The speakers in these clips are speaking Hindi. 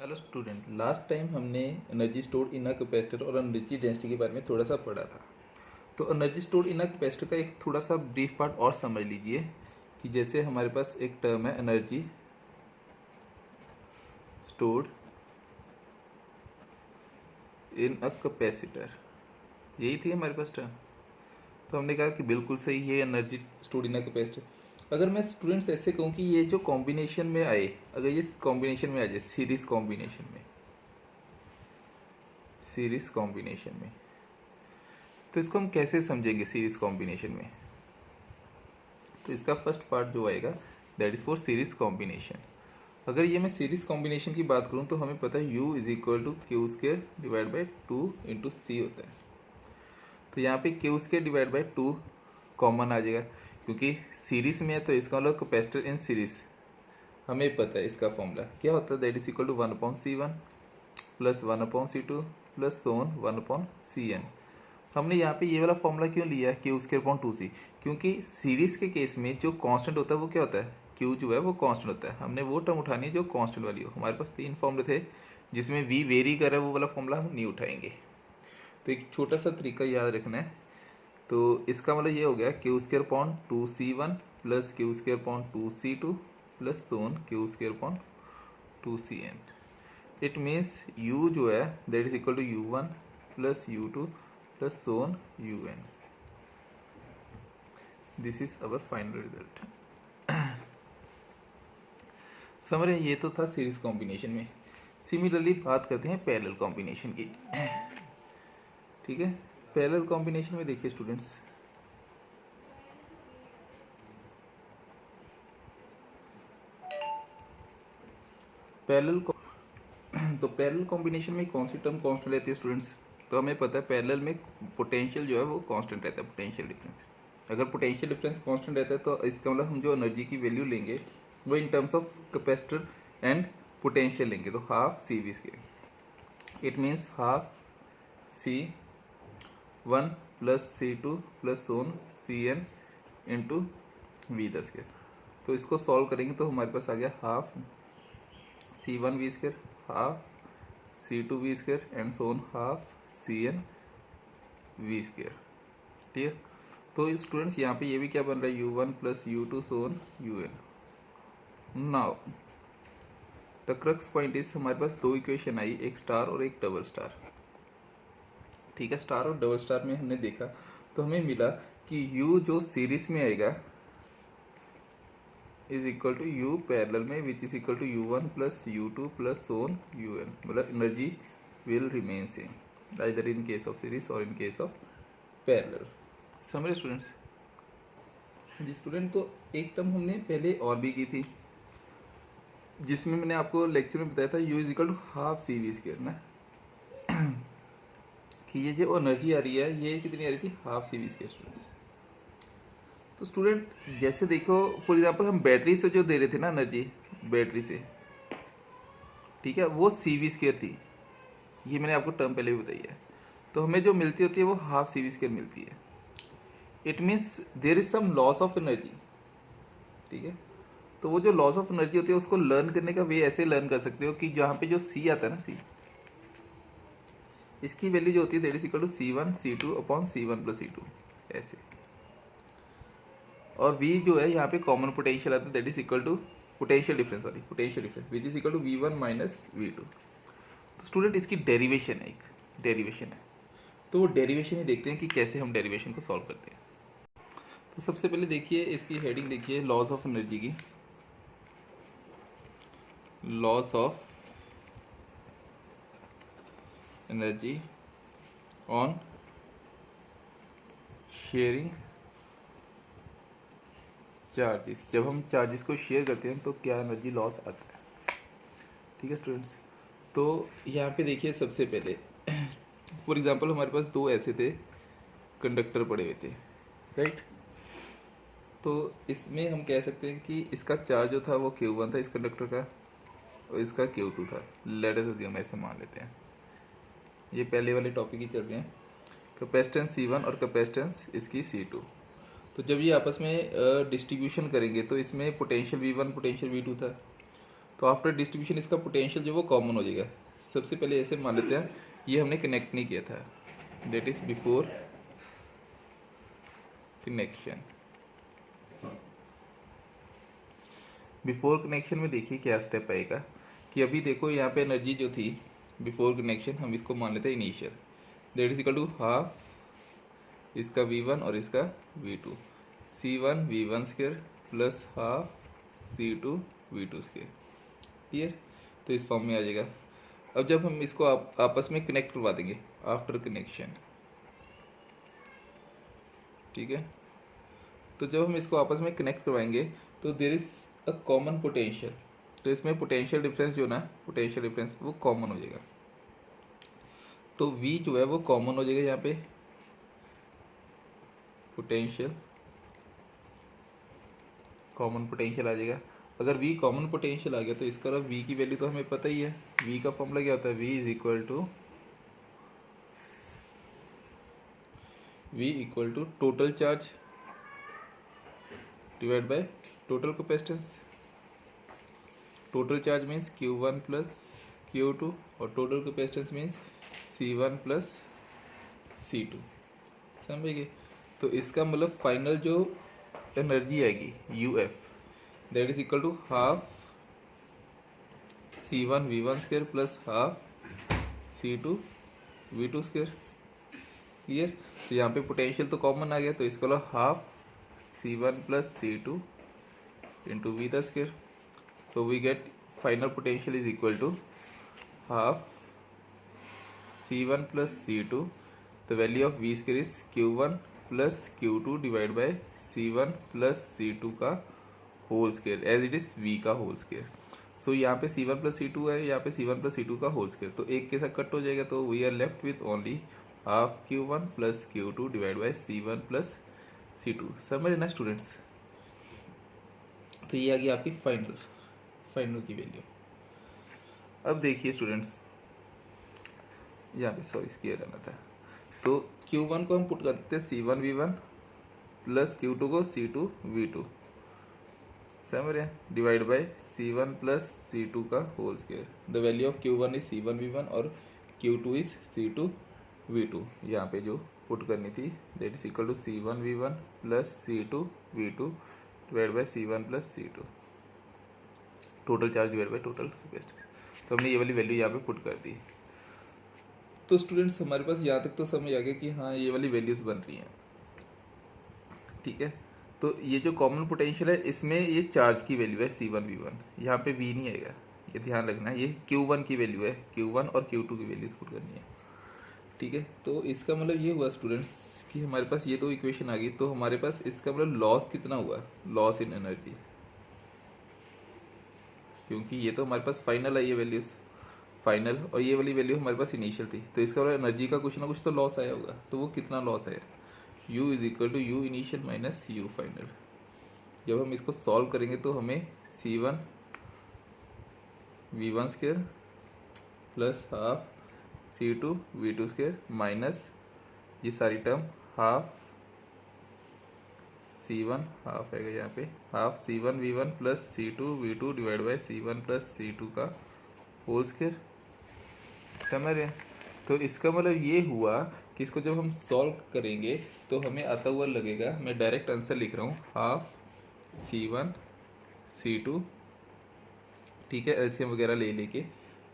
हेलो स्टूडेंट, लास्ट टाइम हमने energy stored in a capacitor और एनर्जी डेंसिटी के बारे में थोड़ा सा पढ़ा था। तो energy stored in a capacitor का एक थोड़ा सा ब्रीफ पार्ट और समझ लीजिए कि जैसे हमारे पास एक टर्म है energy stored in a capacitor, यही थी हमारे पास टर्म। तो हमने कहा कि बिल्कुल सही है, energy stored in a capacitor. अगर मैं स्टूडेंट्स ऐसे कहूँ कि ये जो कॉम्बिनेशन में आए, अगर ये कॉम्बिनेशन में आ जाए, सीरीज कॉम्बिनेशन में, तो इसको हम कैसे समझेंगे सीरीज कॉम्बिनेशन में। तो इसका फर्स्ट पार्ट जो आएगा that is for series combination. अगर ये मैं सीरीज कॉम्बिनेशन की बात करूं तो हमें पता है U is equal to Q square divide by 2 into C होता है। तो यहाँ पे Q square divide by 2 common आ जाएगा, क्योंकि सीरीज में है तो इसका मतलब कैपेसिटर इन सीरीज। हमें पता है इसका फॉर्मूला क्या होता है, that is equal to 1/C1 plus 1/C2 plus so on 1/CN। हमने यहाँ पे ये वाला फॉर्मूला क्यों लिया है, क्यू स्केयर अपॉन 2c, क्योंकि सीरीज के केस में जो कांस्टेंट होता है वो क्या होता है, क्यू जो है वो कांस्टेंट होता है। हमने वो टर्म उठानी है जो कांस्टेंट वाली हो। हमारे पास 3 फॉर्मूले थे जिसमें वी वेरी कर रहा है, वो वाला फॉर्मूला हम नहीं उठाएंगे। तो एक छोटा सा तरीका याद रखना है। तो इसका मतलब ये हो गया Q square upon 2c1 plus Q square upon 2c2 plus so on Q square upon 2cn। It means u जो है that is equal to u1 plus u2 plus so on un। This is our final result. समझ रहे हैं, ये तो था सीरीज कॉम्बिनेशन में। सिमिलरली बात करते हैं पैरेलल कॉम्बिनेशन की। ठीक है, पैरेलल कॉम्बिनेशन में देखिए स्टूडेंट्स, पैरेलल तो पैरेलल कॉम्बिनेशन में कौन सी टर्म कांस्टेंट रहती है स्टूडेंट्स। तो हमें पता है पैरेलल में पोटेंशियल जो है वो कांस्टेंट रहता है, पोटेंशियल डिफरेंस। अगर पोटेंशियल डिफरेंस कांस्टेंट रहता है तो इसका मतलब हम जो एनर्जी की वैल्यू लेंगे वो in terms of capacitor and potential लेंगे, तो half C V square. It means half C1 plus C2 plus so on CN into V the square. तो इसको सॉल्व करेंगे तो हमारे पास आ गया half C1 V square, half C2 V square and so on half CN V square. Clear. तो स्टूडेंट्स यहाँ पे ये भी क्या बन रहा है, U1 plus U2 so on UN। Now the crux point is, हमारे पास दो इक्वेशन आई, एक स्टार और एक डबल स्टार। ठीक है, स्टार और डबल स्टार में हमने देखा तो हमें मिला कि U जो सीरीज में आएगा is equal to U parallel में which is equal to U1 plus U2 plus so on UN। मतलब energy will remain same either in case of series और इन केस ऑफ पैरेलल। समझे स्टूडेंट्स। जी स्टूडेंट, तो एक टर्म हमने पहले और भी की थी जिसमें मैंने आपको लेक्चर में बताया था U is equal to half C V square ना, कि ये जो एनर्जी आ रही है ये कितनी आ रही थी, half C V square students. तो स्टूडेंट जैसे देखो फॉर एग्जांपल हम बैटरी से जो दे रहे थे ना एनर्जी, बैटरी से, ठीक है, वो सी वी स्क्वायर थी। ये मैंने आपको टर्म पहले भी बताई है। तो हमें जो मिलती होती है वो हाफ सी वी स्क्वायर मिलती है। It means there is some loss of energy. ठीक है, तो वो जो लॉस ऑफ एनर्जी होती है उसको लर्न करने का वे ऐसे लर्न कर सकते हो कि जहाँ पे जो सी आता है ना, सी, इसकी वैल्यू जो होती है that is equal to C1 C2 upon C1 plus C2 ऐसे। और V जो है यहाँ पे कॉमन पोटेंशियल आता है that is equal to potential difference, sorry potential difference which is equal to V1 minus V2। तो स्टूडेंट इसकी डेरिवेशन है, एक डेरिवेशन है। तो वो डेरिवेशन ही देखते हैं कि कैसे हम डेरिवेशन को सॉल्व करते हैं। तो सबसे पहले देखिए इसकी हेडिंग देखिए, लॉस ऑफ एनर्जी की, loss of energy on sharing charges. जब हम चार्जेस को शेयर करते हैं तो क्या एनर्जी लॉस आता है। ठीक है स्टूडेंट्स, तो यहाँ पे देखिए सबसे पहले फॉर एग्जांपल हमारे पास दो ऐसे थे कंडक्टर पड़े हुए थे, राइट। तो इसमें हम कह सकते हैं कि इसका चार्ज जो था वो Q1 था इस कंडक्टर का, और इसका Q2 था। लेट अस अज्यूम ऐसे मान लेते हैं, ये पहले वाले टॉपिक ही चल रहे हैं, कैपेसिटेंस C1 और कैपेसिटेंस इसकी C2। तो जब ये आपस में डिस्ट्रीब्यूशन करेंगे तो इसमें पोटेंशियल V1 पोटेंशियल V2 था। तो तो आफ्टर डिस्ट्रीब्यूशन इसका पोटेंशियल जो वो कॉमन हो जाएगा। सबसे पहले ऐसे मान लेते हैं ये हमने कनेक्ट नहीं किया था, that is before connection. Before connection में देखिए क्या स्टेप आएगा कि अभी देखो यहाँ पे एनर्जी जो थी बिफोर कनेक्शन, हम इसको मान लेते हैं initial, that is equal to half इसका V1 और इसका V2, C1 V1 square plus half C2 V2 square. Clear? तो इस फॉर्म में आ जाएगा। अब जब हम इसको आपस में कनेक्ट करवा देंगे आफ्टर कनेक्शन, ठीक है, तो जब हम इसको आपस में कनेक्ट करवाएंगे तो there is a common potential, तो इसमें पोटेंशियल डिफरेंस जो ना, पोटेंशियल डिफरेंस वो कॉमन हो जाएगा। तो V जो है वो कॉमन हो जाएगा यहाँ पे, पोटेंशियल कॉमन पोटेंशियल आ जाएगा। अगर V कॉमन पोटेंशियल आ गया तो इसका V की वैल्यू तो हमें पता ही है, V का फॉर्मूला क्या होता है, V equal to total charge divide by total capacitance. Total charge means Q1 plus Q2 और total capacitance means C1 plus C2। समझिए? तो इसका मतलब फाइनल जो एनर्जी आएगी UF that is equal to half C1 V1 square plus half C2 V2 square. Clear? तो यहाँ पे पोटेंशियल तो कॉमन आ गया, तो इसका मतलब half C1 plus C2 into V the square. So we get final potential is equal to half C1 plus C2, the value of V square is Q1 plus Q2 divide by C1 plus C2 का whole square as it is V का होल स्क्वायर। सो यहाँ पे C1 प्लस C2 है, यहाँ पे C1 प्लस C2 का होल स्क्वायर, तो एक के साथ कट हो जाएगा, तो we are left with only half Q1 plus Q2 divide by C1 plus C2। समझ ना स्टूडेंट्स? तो ये आ गई आपकी फाइनल की वैल्यू। अब देखिए स्टूडेंट्स, यहाँ पे सॉरी इसकी रहना था, तो Q1 को हम पुट कर देते हैं C1 V1 प्लस Q2 को C2 V2, समझ रहे हैं, divide by C1 plus C2 का whole square. The value of Q1 is C1 V1 और Q2 इज C2 V2। यहाँ पे जो पुट करनी थी that is equal to C1 V1 plus C2 V2 divide by C1 plus C2, total charge divide by total capacity. तो हमने ये वाली वैल्यू यहाँ पे पुट कर दी। तो स्टूडेंट्स हमारे पास यहाँ तक तो समझ आ गया कि हाँ ये वाली वैल्यूज बन रही हैं, ठीक है। तो ये जो कॉमन पोटेंशियल है इसमें ये चार्ज की वैल्यू है C1 V1, यहाँ पे V नहीं आएगा, ये ध्यान रखना। ये Q1 की वैल्यू है, Q1 और Q2 की वैल्यूज पुट करनी है, ठीक है। तो इसका मतलब ये हुआ स्टूडेंट्स कि हमारे पास ये दो इक्वेशन आ गई, तो हमारे पास इसका मतलब लॉस कितना हुआ, लॉस इन एनर्जी, क्योंकि ये तो हमारे पास फाइनल है, ये वैल्यूज फाइनल, और ये वाली वैल्यू हमारे पास इनिशियल थी, तो इसका मतलब एनर्जी का कुछ ना कुछ तो लॉस आया होगा। तो वो कितना लॉस आया, U is equal to U initial minus U final. जब हम इसको सॉल्व करेंगे तो हमें C1 V1 square plus half C2 V2 square minus ये सारी टर्म हाफ C1 हाफ आएगा यहाँ पे, half C1 V1 plus C2 V2 divide by C1 plus C2 का होल स्क्वायर। समझ रहे हैं? तो इसका मतलब ये हुआ कि इसको जब हम सॉल्व करेंगे तो हमें आता हुआ लगेगा, मैं डायरेक्ट आंसर लिख रहा हूँ, हाफ C1 C2, ठीक है, एलसीएम वगैरह ले लेके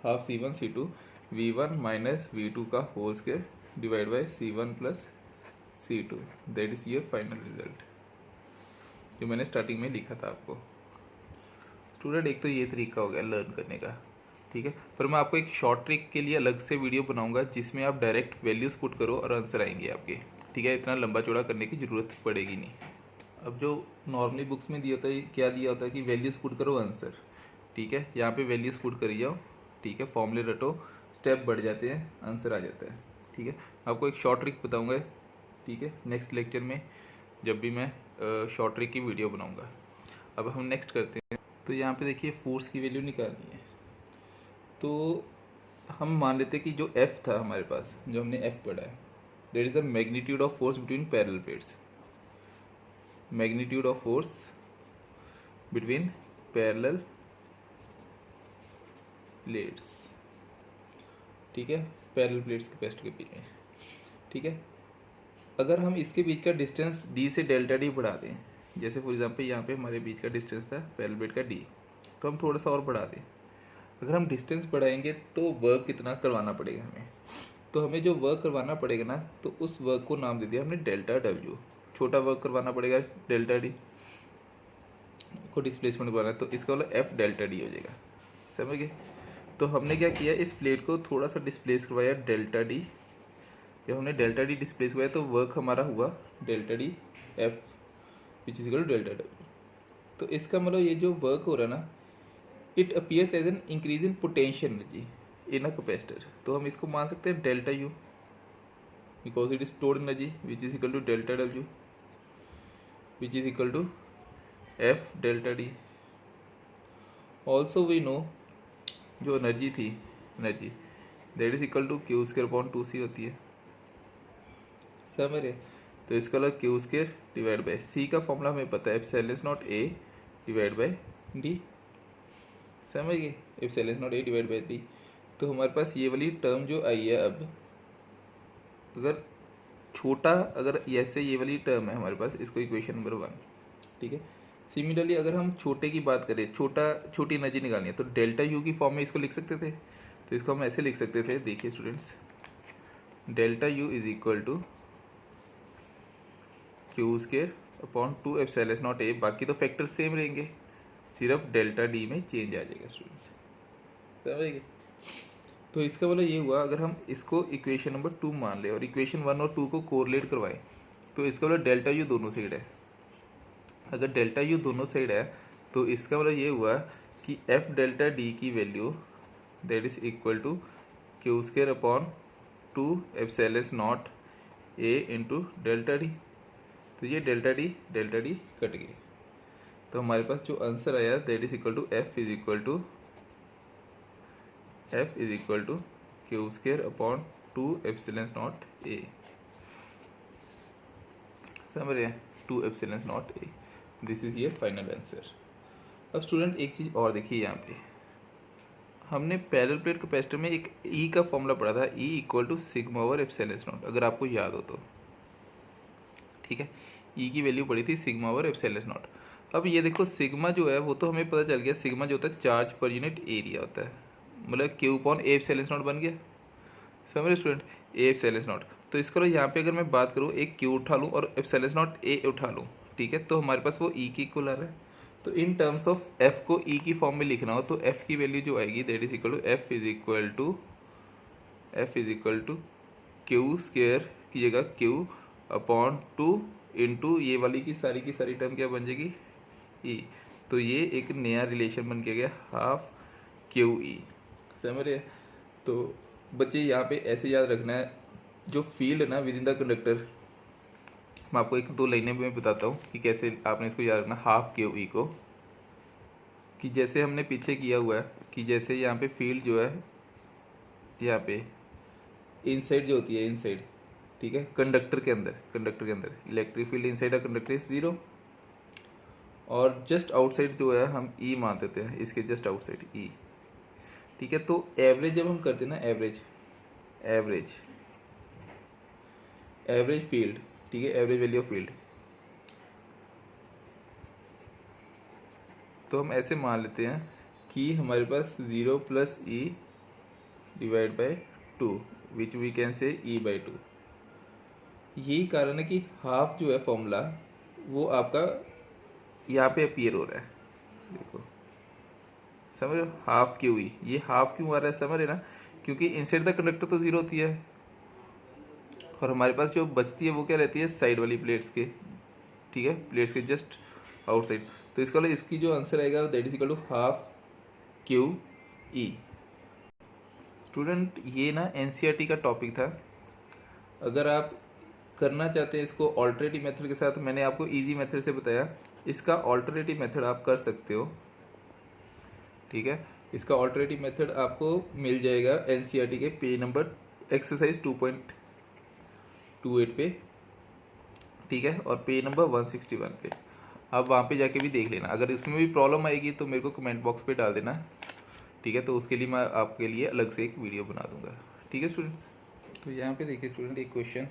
half C1 C2 V1 minus V2 का whole square divide by C1 plus C2, that is your final result, जो मैंने स्टार्टिंग में लिखा था आपको। स्टूडेंट एक तो ये तरीका हो गया लर्न करने का, ठीक है, पर मैं आपको एक शॉर्ट ट्रिक के लिए अलग से वीडियो बनाऊंगा जिसमें आप डायरेक्ट वैल्यूज पुट करो और आंसर आएंगे आपके, ठीक है, इतना लंबा चौड़ा करने की ज़रूरत पड़ेगी नहीं। अब जो नॉर्मली बुक्स में दिया होता है, क्या दिया होता है कि वैल्यूज पुट करो आंसर, ठीक है, यहाँ पे वैल्यूज पुट करी जाओ, ठीक है, फॉर्मूले रटो, स्टेप बढ़ जाते हैं, आंसर आ जाता है, ठीक है। आपको एक शॉर्ट ट्रिक बताऊँगा, ठीक है, नेक्स्ट लेक्चर में जब भी मैं शॉर्ट ट्रिक की वीडियो बनाऊँगा। अब हम नेक्स्ट करते हैं। तो यहाँ पे देखिए फोर्स की वैल्यू निकालनी है, तो हम मान लेते हैं कि जो F था हमारे पास, जो हमने F पढ़ा है, that is the magnitude of force between parallel plates, magnitude of force between parallel plates, ठीक है, पैरेलल प्लेट्स कैपेसिटर के बीच में, ठीक है। अगर हम इसके बीच का डिस्टेंस डी से डेल्टा डी बढ़ा दें, जैसे फॉर एग्जांपल यहाँ पे हमारे बीच का डिस्टेंस था पैरेलल प्लेट का डी, तो हम थोड़ा सा और बढ़ा दें। अगर हम डिस्टेंस बढ़ाएंगे तो वर्क कितना करवाना पड़ेगा हमें, तो हमें जो वर्क करवाना पड़ेगा ना, तो उस वर्क को नाम दे दिया हमने डेल्टा डब्ल्यू। छोटा वर्क करवाना पड़ेगा डेल्टा डी को, डिस्प्लेसमेंट करवाना है, तो इसका वाला एफ डेल्टा डी हो जाएगा, समझ गए। तो हमने क्या किया, इस प्लेट को थोड़ा सा डिस्प्लेस करवाया डेल्टा डी। जब हमने डेल्टा डी डिस्प्लेस करवाया तो वर्क हमारा हुआ delta D F which is equal to delta W. तो इसका मतलब ये जो वर्क हो रहा है ना, it appears as an increase in potential energy in a capacitor. तो हम इसको मान सकते हैं delta U, because it is stored energy which is equal to delta W which is equal to F delta D. Also we know जो एनर्जी थी, energy that is equal to Q square upon 2c होती है, समझ रहे। तो इसका अलग Q square divide by C का फॉर्मूला हमें पता है, epsilon not A divide by D, समझ गए, epsilon not A divide by D. तो हमारे पास ये वाली टर्म जो आई है, अब अगर छोटा, अगर ऐसे ये वाली टर्म है हमारे पास, इसको इक्वेशन नंबर 1, ठीक है। सिमिलरली अगर हम छोटे की बात करें, छोटी एनर्जी निकालनी है, तो डेल्टा यू की फॉर्म में इसको लिख सकते थे। तो इसको हम ऐसे लिख सकते थे, देखिए students, delta U is equal to Q square upon 2 epsilon not A. बाकी तो फैक्टर सेम रहेंगे, सिर्फ डेल्टा डी में चेंज आ जाएगा स्टूडेंट्स, समझिए। तो इसका मतलब ये हुआ, अगर हम इसको इक्वेशन नंबर 2 मान ले और इक्वेशन 1 और 2 को कोरिलेट करवाएं, तो इसका मतलब डेल्टा यू दोनों साइड है। अगर डेल्टा यू दोनों साइड है तो इसका मतलब ये हुआ कि एफ डेल्टा डी की value that is equal to Q square upon 2 epsilon not A into delta D. तो ये डेल्टा डी कट गई, तो हमारे पास जो आंसर आया that is equal to F is equal to Q square upon 2 epsilon not A, समझ रहे हैं, 2 epsilon not A. This is ये फाइनल आंसर। अब स्टूडेंट एक चीज़ और देखिए, यहाँ पे हमने पैरेलल प्लेट कैपेसिटर में एक ई का फॉर्मूला पढ़ा था, E equal to sigma over epsilon not, अगर आपको याद हो तो, ठीक है। ई की वैल्यू पड़ी थी सिग्मा ओवर एप्सिलॉन नॉट। अब ये देखो सिग्मा जो है वो तो हमें पता चल गया, सिग्मा जो होता है चार्ज पर यूनिट एरिया होता है, मतलब Q upon A epsilon not बन गया, समझ रहे स्टूडेंट, ए एप्सिलॉन नॉट। तो इसका यहाँ पे अगर मैं बात करूँ, एक क्यू उठा लूँ और एप्सिलॉन नॉट ए उठा लूँ, ठीक है, तो हमारे पास वो ई की इक्वल आ रहा है। तो इन टर्म्स ऑफ एफ को ई की फॉर्म में लिखना हो तो एफ की वैल्यू जो आएगी that is equal to F is equal to Q square की जगह क्यू अपॉन 2 इंटू ये वाली की सारी टर्म क्या बन जाएगी, ई। तो ये एक नया रिलेशन बन के गया, हाफ क्यू ई, समझ रहे। तो बच्चे यहाँ पे ऐसे याद रखना है, जो फील्ड है ना विद इन द कंडक्टर, मैं आपको 1-2 लाइनें में बताता हूँ कि कैसे आपने इसको याद रखना, हाफ क्यू ई को, कि जैसे हमने पीछे किया हुआ है कि जैसे यहाँ पे फील्ड जो है, यहाँ पे इनसाइड जो होती है, इनसाइड, ठीक है, कंडक्टर के अंदर electric field inside a conductor is 0, और जस्ट आउटसाइड जो है हम ई मान देते हैं, इसके जस्ट आउटसाइड ई, ठीक है। तो एवरेज जब हम करते हैं ना, एवरेज फील्ड, ठीक है, एवरेज वैल्यू ऑफ फील्ड, तो हम ऐसे मान लेते हैं कि हमारे पास 0 plus E divide by 2 which we can say E by 2। यही कारण है कि हाफ जो है फॉर्मूला वो आपका यहाँ पे अपीयर हो रहा है, देखो, समझ रहे हो, हाफ क्यू ई, ये हाफ क्यों आ रहा है, समझ रहे ना, क्योंकि इनसाइड द कंडक्टर तो 0 होती है और हमारे पास जो बचती है वो क्या रहती है, साइड वाली प्लेट्स के, ठीक है, प्लेट्स के जस्ट आउटसाइड। तो इसका मतलब इसकी जो आंसर आएगा that is equal to half Q E. Student ये ना एनसीईआरटी का टॉपिक था, अगर आप करना चाहते हैं इसको ऑल्टरनेटिव मेथड के साथ, मैंने आपको इजी मेथड से बताया, इसका ऑल्टरनेटिव मेथड आप कर सकते हो, ठीक है। इसका ऑल्टरनेटिव मेथड आपको मिल जाएगा एनसीईआरटी के पेज नंबर एक्सरसाइज 2.28 पे, ठीक है, और पेज नंबर 161 पे, आप वहाँ पे जाके भी देख लेना। अगर इसमें भी प्रॉब्लम आएगी तो मेरे को कमेंट बॉक्स पे डाल देना, ठीक है, तो उसके लिए मैं आपके लिए अलग से एक वीडियो बना दूंगा। ठीक है स्टूडेंट्स, तो यहाँ पे देखिए स्टूडेंट एक question,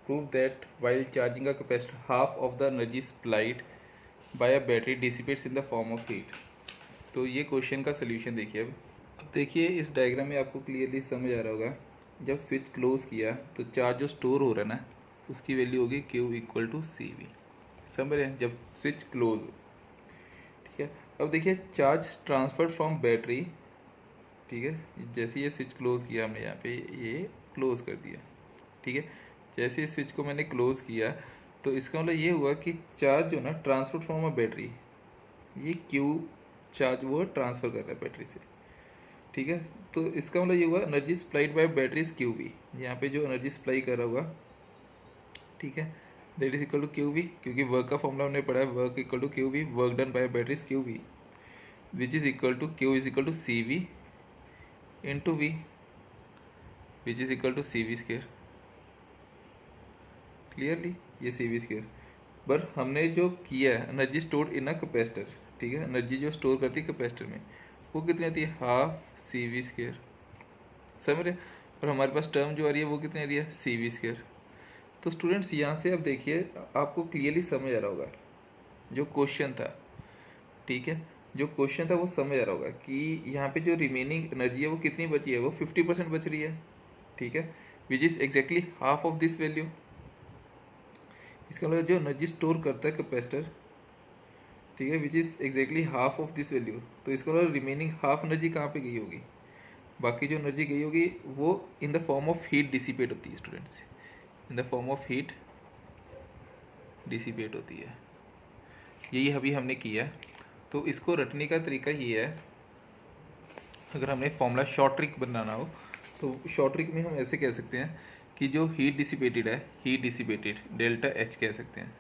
prove that while charging a capacitor half of the energy supplied bye a battery dissipates in the form of heat. तो ये क्वेश्चन का सोल्यूशन देखिए। अब देखिए इस डायग्राम में आपको क्लियरली समझ आ रहा होगा, जब स्विच क्लोज किया तो चार्ज जो स्टोर हो रहा है ना, उसकी वैल्यू होगी Q equal to C V. समझ रहे हैं, जब स्विच क्लोज हो। ठीक है, अब देखिए चार्ज ट्रांसफर फ्रॉम बैटरी। ठीक है, जैसे ये स्विच क्लोज किया हमने, यहाँ पे ये क्लोज कर दिया। ठीक है, जैसे इस स्विच को मैंने क्लोज किया तो इसका मतलब ये हुआ कि चार्ज जो ना ट्रांसफर फ्रॉम अ बैटरी, ये Q चार्ज वो ट्रांसफर कर रहा है बैटरी से। ठीक है, तो इसका मतलब ये हुआ energy supplied by batteries Q V, यहाँ पे जो एनर्जी सप्लाई कर रहा होगा, ठीक है, that is equal to Q V, क्योंकि वर्क का फॉर्मूला हमने पढ़ा है, work equal to Q V, work done by batteries Q V, which is equal to Q is equal to C V into V, which is equal to C V square. Clearly ये सी वी स्क्वेयर, पर हमने जो किया है energy stored in a capacitor. ठीक है, एनर्जी जो स्टोर करती है कैपेसिटर में वो कितनी होती है, हाफ सी वी स्क्वेयर। समझ रहे, और हमारे पास टर्म जो आ रही है वो कितनी आ रही है, सी वी स्क्वेयर। तो स्टूडेंट्स यहाँ से अब देखिए आपको क्लियरली समझ आ रहा होगा जो क्वेश्चन था। ठीक है, जो क्वेश्चन था वो समझ आ रहा होगा कि यहाँ पे जो रिमेनिंग एनर्जी है वो कितनी बची है, वो 50% बच रही है। ठीक है, which is exactly half of this value. इसका मतलब जो एनर्जी स्टोर करता है कैपेसिटर, ठीक है, which is exactly half of this value, तो इसका मतलब रिमेनिंग हाफ एनर्जी कहाँ पे गई होगी, बाकी जो एनर्जी गई होगी वो in the form of heat dissipate होती है students, in the form of heat dissipate होती है। यही अभी हमने किया। तो इसको रटने का तरीका ये है, अगर हमें फॉर्मूला शॉर्ट ट्रिक बनाना हो तो शॉर्ट ट्रिक में हम ऐसे कह सकते हैं कि जो हीट डिसिपेटेड है, हीट डिसिपेटेड डेल्टा एच कह सकते हैं,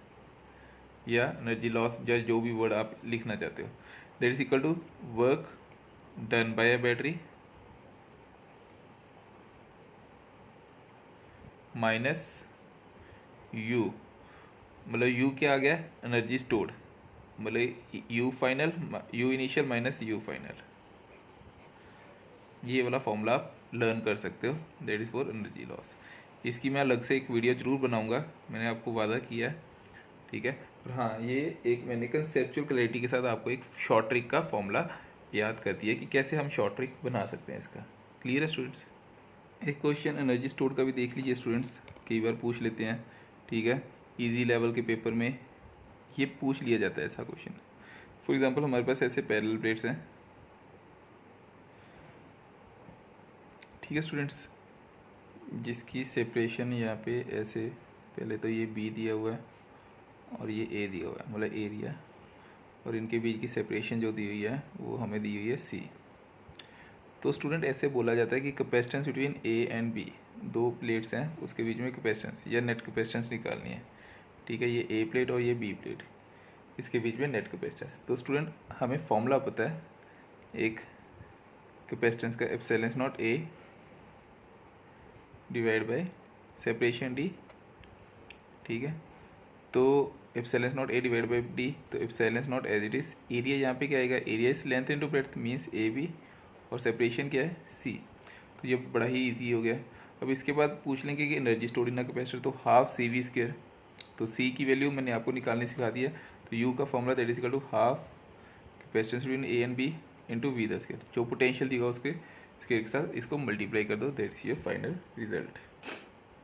या एनर्जी लॉस, या जो भी वर्ड आप लिखना चाहते हो, that is equal to work done by a battery minus U, मतलब यू क्या आ गया, एनर्जी स्टोर्ड, मतलब U final, U initial minus U final. ये वाला फॉर्मूला आप लर्न कर सकते हो, that is for energy loss. इसकी मैं अलग से एक वीडियो जरूर बनाऊंगा, मैंने आपको वादा किया है। ठीक है, और हाँ, ये एक मैंने कंसेप्चुअल क्लैरिटी के साथ आपको एक शॉर्ट ट्रिक का फॉर्मूला याद कर दिया कि कैसे हम शॉर्ट ट्रिक बना सकते हैं इसका। क्लियर है स्टूडेंट्स। एक क्वेश्चन एनर्जी स्टोर का भी देख लीजिए स्टूडेंट्स, कई बार पूछ लेते हैं। ठीक है, इजी लेवल के पेपर में ये पूछ लिया जाता है ऐसा क्वेश्चन। फॉर एग्जांपल हमारे पास ऐसे पैरेलल प्लेट्स हैं। ठीक है स्टूडेंट्स, जिसकी सेपरेशन यहाँ पे ऐसे, पहले तो ये बी दिया हुआ है और ये ए दिया हुआ है, मतलब एरिया, और इनके बीच की सेपरेशन जो दी हुई है वो हमें दी हुई है सी। तो स्टूडेंट ऐसे बोला जाता है कि capacitance between A and B, दो प्लेट्स हैं उसके बीच में कैपेसिटेंस या नेट कैपेसिटेंस निकालनी है। ठीक है, ये ए प्लेट और ये बी प्लेट, इसके बीच में नेट कैपेसिटेंस। तो स्टूडेंट हमें फॉर्मूला पता है एक कैपेसिटेंस का, epsilon not A divide by separation D. ठीक है, तो epsilon not A divide by D, तो epsilon naught as it is, area यहाँ पे क्या आएगा, area is length into breadth means A B, और सेपरेशन क्या है सी। तो ये बड़ा ही इजी हो गया। अब इसके बाद पूछ लेंगे कि energy stored in a capacitor, तो हाफ सी वी स्क्वायर, तो सी की वैल्यू मैंने आपको निकालनी सिखा दी है। तो यू का formula that is equal to half capacitance between A and B into V the square, जो पोटेंशियल दिया उसके स्क्वायर के साथ इसको मल्टीप्लाई कर दो, that is your final result.